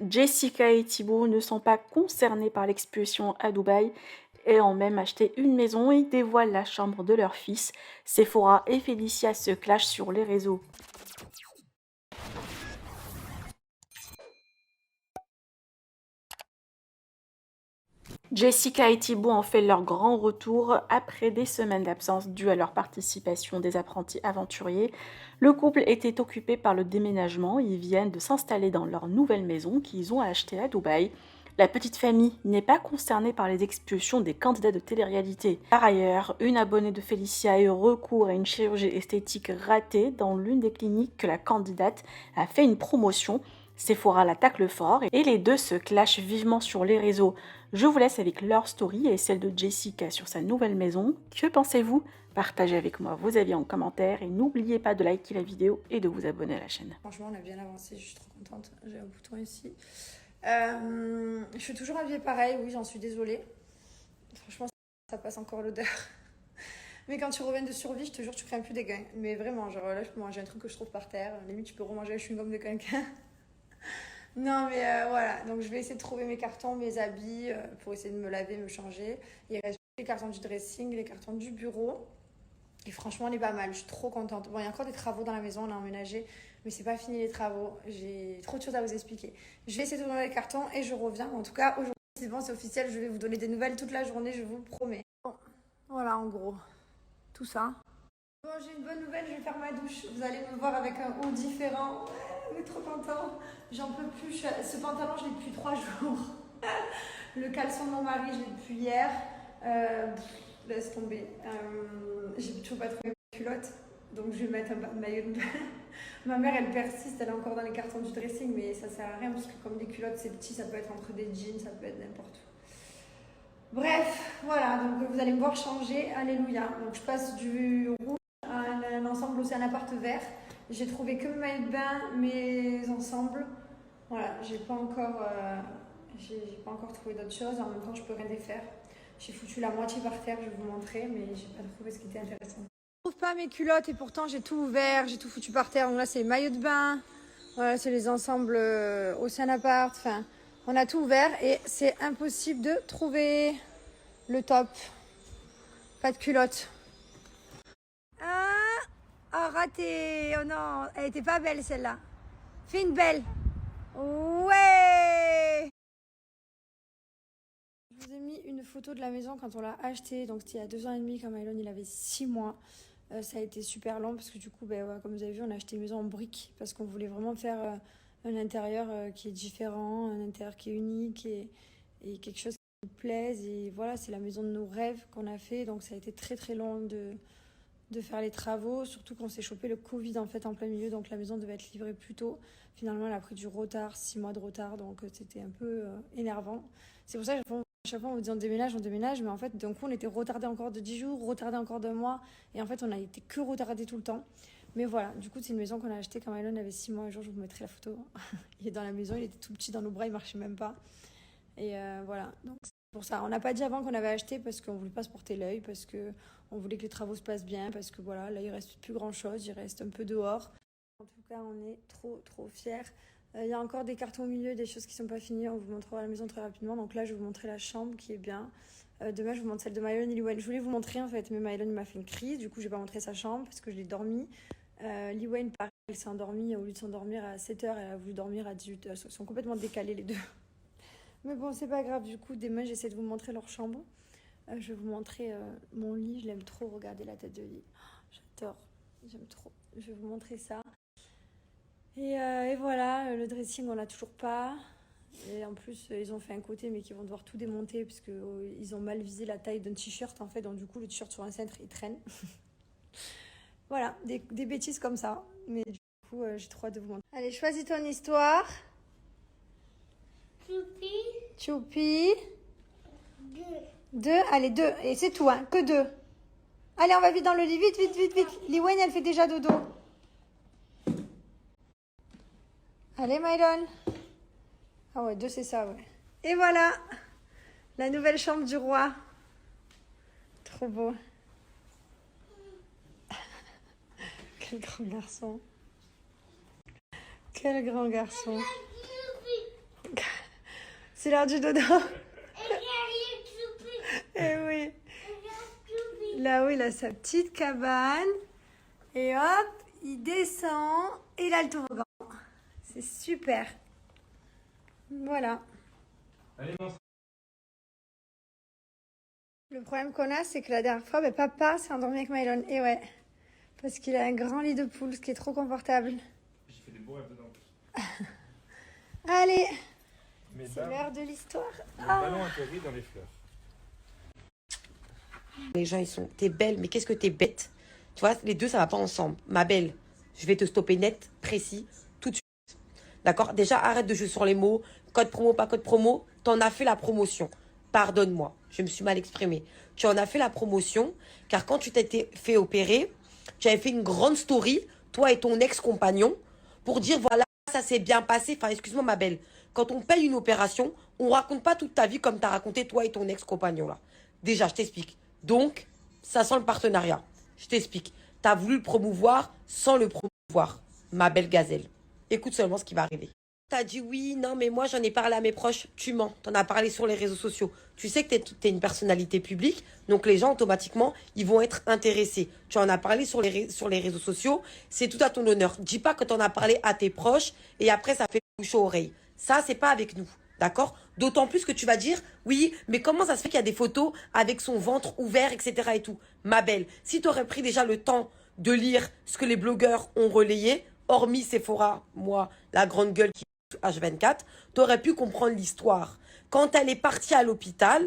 Jessica et Thibaut ne sont pas concernés par l'expulsion à Dubaï et ont même acheté une maison et dévoilent la chambre de leur fils. Sephora et Felicia se clashent sur les réseaux. Jessica et Thibaut ont fait leur grand retour après des semaines d'absence dues à leur participation des apprentis aventuriers. Le couple était occupé par le déménagement. Ils viennent de s'installer dans leur nouvelle maison qu'ils ont achetée à Dubaï. La petite famille n'est pas concernée par les expulsions des candidats de télé-réalité. Par ailleurs, une abonnée de Felicia a eu recours à une chirurgie esthétique ratée dans l'une des cliniques que la candidate a fait une promotion. Sephora l'attaque le fort et les deux se clashent vivement sur les réseaux. Je vous laisse avec leur story et celle de Jessica sur sa nouvelle maison. Que pensez-vous? Partagez avec moi vos avis en commentaire et n'oubliez pas de liker la vidéo et de vous abonner à la chaîne. Franchement, on a bien avancé, je suis trop contente. J'ai un bouton ici. Je suis toujours habillée pareil, oui, j'en suis désolée. Franchement, ça passe encore l'odeur. Mais quand tu reviens de survie, je te jure, tu crains plus des gains. Mais vraiment, genre là, je peux manger un truc que je trouve par terre. Limite, tu peux remanger le chewing-gum de quelqu'un. Non, mais voilà. Donc, je vais essayer de trouver mes cartons, mes habits pour essayer de me laver, me changer. Il reste les cartons du dressing, les cartons du bureau. Et franchement, elle est pas mal. Je suis trop contente. Bon, il y a encore des travaux dans la maison, on a emménagé. Mais c'est pas fini les travaux. J'ai trop de choses à vous expliquer. Je vais essayer de ouvrir les cartons et je reviens. En tout cas, aujourd'hui, c'est bon, c'est officiel. Je vais vous donner des nouvelles toute la journée, je vous promets. Bon, voilà en gros. Tout ça. Bon, j'ai une bonne nouvelle, je vais faire ma douche. Vous allez me voir avec un haut différent. Ouais, on est trop content. J'en peux plus. Ce pantalon, je l'ai depuis 3 jours. Le caleçon de mon mari, je l'ai depuis hier. Laisse tomber. J'ai toujours pas trouvé ma culotte. Donc je vais mettre un maillot de bain. Ma mère, elle persiste, elle est encore dans les cartons du dressing, mais ça sert à rien parce que comme les culottes, c'est petit, ça peut être entre des jeans, ça peut être n'importe où. Bref, voilà, donc vous allez me voir changer, alléluia. Donc je passe du rouge à un ensemble aussi un appart vert. J'ai trouvé que mes maillots de bain, mes ensembles. Voilà, j'ai pas encore trouvé d'autres choses. En même temps, je peux rien défaire. J'ai foutu la moitié par terre, je vais vous montrer, mais j'ai pas trouvé ce qui était intéressant. Je trouve pas mes culottes et pourtant j'ai tout ouvert, j'ai tout foutu par terre. Donc là, c'est les maillots de bain. Voilà, c'est les ensembles Océan Apart. Enfin, on a tout ouvert et c'est impossible de trouver le top. Pas de culotte. Ah, oh, raté. Oh non, elle était pas belle celle-là. Fais une belle. Ouais. Je vous ai mis une photo de la maison quand on l'a achetée. Donc c'était il y a 2 ans et demi quand Mylon il avait 6 mois. Ça a été super long parce que du coup, ben, ouais, comme vous avez vu, on a acheté une maison en briques parce qu'on voulait vraiment faire un intérieur qui est différent, un intérieur qui est unique et quelque chose qui nous plaise. Et voilà, c'est la maison de nos rêves qu'on a fait. Donc ça a été très très long de faire les travaux, surtout qu'on s'est chopé le Covid en fait en plein milieu, donc la maison devait être livrée plus tôt. Finalement, elle a pris du retard, 6 mois de retard, donc c'était un peu énervant. C'est pour ça que chaque fois on dit on déménage, mais en fait d'un coup on était retardé encore de 10 jours, retardé encore de mois, et en fait on a été que retardé tout le temps. Mais voilà, du coup c'est une maison qu'on a achetée quand Mylon avait 6 mois, un jour je vous mettrai la photo. Il est dans la maison, il était tout petit dans nos bras, il marchait même pas. Et voilà, donc c'est pour ça. On n'a pas dit avant qu'on avait acheté parce qu'on voulait pas se porter l'œil, parce que on voulait que les travaux se passent bien, parce que voilà, là il reste plus grand chose, il reste un peu dehors. En tout cas, on est trop fiers. Il y a encore des cartons au milieu, des choses qui sont pas finies. On vous montrera la maison très rapidement. Donc là, je vais vous montrer la chambre qui est bien. Demain, je vous montre celle de Mylon et Liwen. Je voulais vous montrer en fait, mais Mylon il m'a fait une crise. Du coup, je vais pas montrer sa chambre parce que je l'ai dormi. Liwen, pareil, elle s'est endormie. Au lieu de s'endormir à 7h, elle a voulu dormir à 18h. Ils sont complètement décalés les deux. Mais bon, c'est pas grave. Du coup, demain, j'essaie de vous montrer leur chambre. Je vais vous montrer mon lit. Je l'aime trop. Regardez la tête de lit. Oh, j'adore. J'aime trop. Je vais vous montrer ça. Et voilà, le dressing, on l'a toujours pas. Et en plus, ils ont fait un côté, mais qu'ils vont devoir tout démonter parce qu'ils ont mal visé la taille d'un t-shirt, en fait. Donc, du coup, le t-shirt sur un cintre, il traîne. Voilà, des bêtises comme ça. Mais du coup, j'ai trop hâte de vous montrer. Allez, choisis ton histoire. Choupi, Choupi. 2. 2, allez, 2. Et c'est tout, hein, que 2. Allez, on va vite dans le lit, vite. Liwen, elle fait déjà dodo. Allez, Mylon. Ah ouais, 2, c'est ça, ouais. Et voilà, la nouvelle chambre du roi. Trop beau. Quel grand garçon. Quel grand garçon. C'est l'heure du dodo. Eh oui. Là-haut, il a sa petite cabane. Et hop, il descend. Et il a le toboggan. C'est super. Voilà. Allez, non. Le problème qu'on a, c'est que la dernière fois, papa s'est endormi avec Mylon. Et ouais. Parce qu'il a un grand lit de poule, ce qui est trop confortable. J'ai fait des beaux rêves dedans. Allez, c'est Mesdames, l'heure de l'histoire. le ballon atterrit dans les fleurs. Les gens, ils sont, t'es belle, mais qu'est-ce que t'es bête. Tu vois, les deux, ça va pas ensemble. Ma belle, je vais te stopper net, précis, tout de suite. D'accord? Déjà, arrête de jouer sur les mots. Code promo, pas code promo. T'en as fait la promotion. Pardonne-moi, je me suis mal exprimée. Tu en as fait la promotion, car quand tu t'étais fait opérer, tu avais fait une grande story, toi et ton ex-compagnon, pour dire, voilà, ça s'est bien passé. Enfin, excuse-moi, ma belle. Quand on paye une opération, on raconte pas toute ta vie comme t'as raconté toi et ton ex-compagnon, là. Déjà, je t'explique. Donc, ça sent le partenariat. Je t'explique. Tu as voulu le promouvoir sans le promouvoir, ma belle gazelle. Écoute seulement ce qui va arriver. Tu as dit oui, non, mais moi j'en ai parlé à mes proches. Tu mens. Tu en as parlé sur les réseaux sociaux. Tu sais que tu es une personnalité publique, donc les gens automatiquement, ils vont être intéressés. Tu en as parlé sur les réseaux sociaux, c'est tout à ton honneur. Dis pas que tu en as parlé à tes proches et après ça fait bouche aux oreilles. Ça, c'est pas avec nous. D'accord? D'autant plus que tu vas dire, oui, mais comment ça se fait qu'il y a des photos avec son ventre ouvert, etc. et tout? Ma belle, si tu aurais pris déjà le temps de lire ce que les blogueurs ont relayé, hormis Sephora, moi, la grande gueule qui est H24, tu aurais pu comprendre l'histoire. Quand elle est partie à l'hôpital,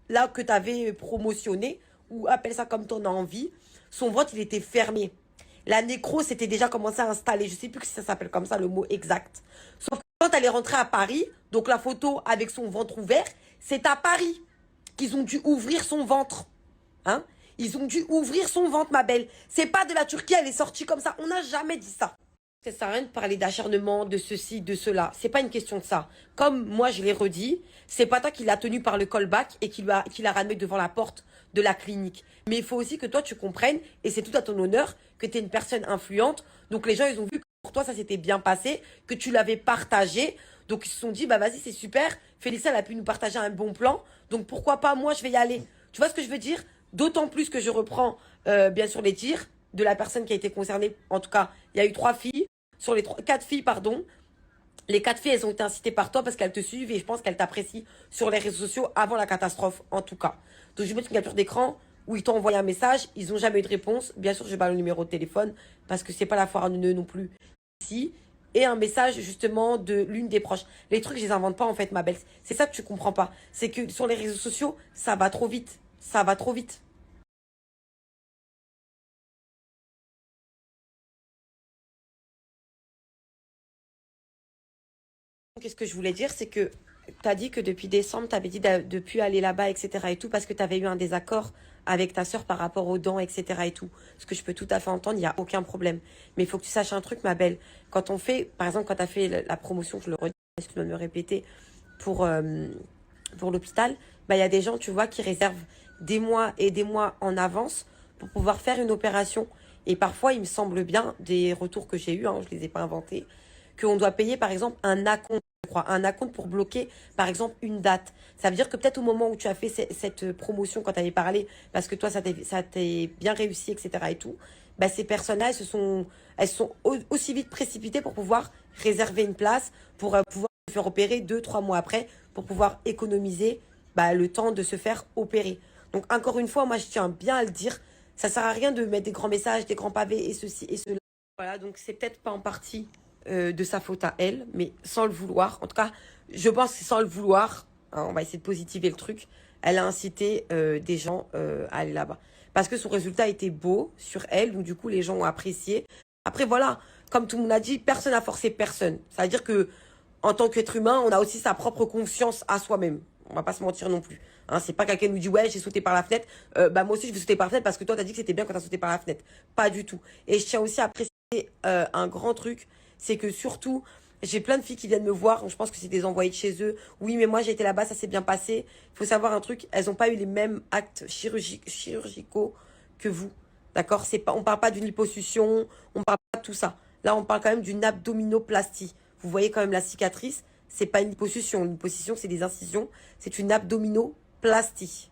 là que tu avais promotionné, ou appelle ça comme tu en as envie, son ventre, il était fermé. La nécro s'était déjà commencé à installer. Je sais plus si ça s'appelle comme ça, le mot exact. Sauf que quand elle est rentrée à Paris, donc la photo avec son ventre ouvert, c'est à Paris qu'ils ont dû ouvrir son ventre. Hein? Ils ont dû ouvrir son ventre, ma belle. C'est pas de la Turquie, elle est sortie comme ça. On n'a jamais dit ça. Ça sert à rien de parler d'acharnement, de ceci, de cela. C'est pas une question de ça. Comme moi, je l'ai redit, c'est pas toi qui l'as tenu par le callback et qui l'a ramené devant la porte de la clinique. Mais il faut aussi que toi, tu comprennes, et c'est tout à ton honneur, que tu es une personne influente. Donc, les gens, ils ont vu que pour toi, ça s'était bien passé, que tu l'avais partagé. Donc, ils se sont dit, bah vas-y, c'est super. Félicia, elle a pu nous partager un bon plan. Donc, pourquoi pas, moi, je vais y aller. Tu vois ce que je veux dire? D'autant plus que je reprends, bien sûr, les tirs de la personne qui a été concernée. En tout cas, il y a eu 3 filles. Sur les 4 filles, pardon, les 4 filles, elles ont été incitées par toi parce qu'elles te suivent et je pense qu'elles t'apprécient sur les réseaux sociaux avant la catastrophe, en tout cas. Donc, je vais mettre une capture d'écran où ils t'ont envoyé un message, ils n'ont jamais eu de réponse. Bien sûr, je vais pas le numéro de téléphone parce que c'est pas la foire à neuneux non plus ici. Et un message, justement, de l'une des proches. Les trucs, je les invente pas, en fait, ma belle. C'est ça que tu comprends pas. C'est que sur les réseaux sociaux, ça va trop vite. Ça va trop vite. Qu'est-ce que je voulais dire, c'est que tu as dit que depuis décembre, tu avais dit de ne plus aller là-bas, etc. et tout, parce que tu avais eu un désaccord avec ta sœur par rapport aux dents, etc. et tout. Ce que je peux tout à fait entendre, il n'y a aucun problème. Mais il faut que tu saches un truc, ma belle. Quand on fait, par exemple, quand tu as fait la promotion, je le redis, excuse-moi de me répéter, pour, pour l'hôpital, bah, il y a des gens, tu vois, qui réservent des mois et des mois en avance pour pouvoir faire une opération. Et parfois, il me semble bien, des retours que j'ai eus, hein, je ne les ai pas inventés, qu'on doit payer, par exemple, un acompte. Un acompte pour bloquer, par exemple, une date. Ça veut dire que peut-être au moment où tu as fait cette promotion, quand tu avais parlé, parce que toi, ça t'est bien réussi, etc. et tout, bah, ces personnes-là, elles sont aussi vite précipitées pour pouvoir réserver une place, pour pouvoir se faire opérer 2, 3 mois après, pour pouvoir économiser bah, le temps de se faire opérer. Donc, encore une fois, moi, je tiens bien à le dire, ça sert à rien de mettre des grands messages, des grands pavés et ceci et cela. Voilà, donc c'est peut-être pas en partie de sa faute à elle, mais sans le vouloir. En tout cas, je pense que sans le vouloir, hein, on va essayer de positiver le truc, elle a incité des gens à aller là-bas. Parce que son résultat était beau sur elle, donc du coup, les gens ont apprécié. Après, voilà, comme tout le monde a dit, personne n'a forcé personne. Ça veut dire que en tant qu'être humain, on a aussi sa propre confiance à soi-même. On va pas se mentir non plus. Hein, c'est pas quelqu'un qui nous dit ouais j'ai sauté par la fenêtre. Bah moi aussi je vais sauter par la fenêtre parce que toi t'as dit que c'était bien quand t'as sauté par la fenêtre. Pas du tout. Et je tiens aussi à préciser un grand truc, c'est que surtout j'ai plein de filles qui viennent me voir. Je pense que c'est des envoyés de chez eux. Oui mais moi j'ai été là-bas, ça s'est bien passé. Il faut savoir un truc, elles ont pas eu les mêmes actes chirurgicaux que vous. D'accord, c'est pas, on parle pas d'une liposuction, on parle pas de tout ça. Là on parle quand même d'une abdominoplastie. Vous voyez quand même la cicatrice. c'est pas une liposuction. Une liposuction, c'est des incisions. C'est une abdominoplastie.